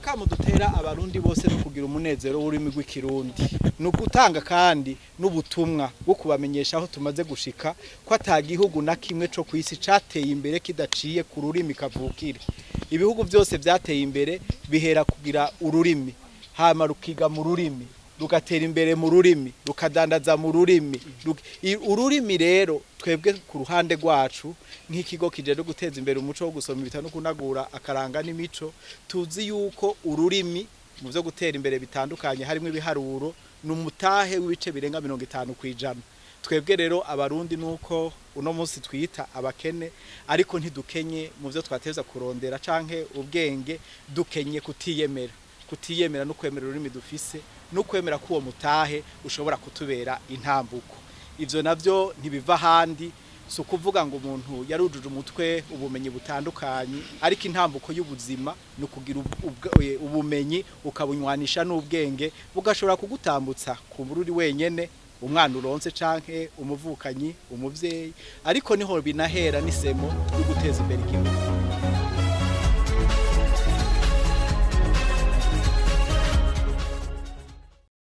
akamu dutera abarundi bose no kugira umunezero w'ururimi rw'ikirundi no gutanga kandi n'ubutumwa bwo kubamenyesha aho tumaze gushika ko atagihugu na kimwe co kwisi cateye imbere kidaciye ku rurimi kavukire. Ibihugu byose byateye imbere bihera kugira ururimi, hama rukiga mu rurimi, rugatera imbere mu rurimi, rukadandaza mu rurimi. Ururimi rero twebwe ku ruhande rwacu nk'ikigo kijeje guteza imbere umuco wo gusoma ibitabo no kunagura akaranga n'imico, tuzi yuko ururimi mu byo gutera imbere bitandukanye harimo ibiharuro n'umutahe w'ibice birenga 50%. Twebwe rero abarundi nuko uno munsi twita abakene, ariko ntidukenye mu byo twateza kurondera canke ubwenge, dukenye kutiyemera no kwemera ururimi dufise no kwemera ko uwo mutahe ushobora kutubera intambuko. Ivyo navyo ntibiva handi, so kuvuga ngo umuntu yarujuje umutwe ubumenyi butandukanye, ariko intambuko y'ubuzima no kugira ubumenyi ukabunywanisha n'ubwenge bugashobora kugutambutsa ku bururi wenyene, umwana uronse canke umuvukanyi, umuvyeyi, ariko niho binahera nisemo yo guteza imbere igihugu.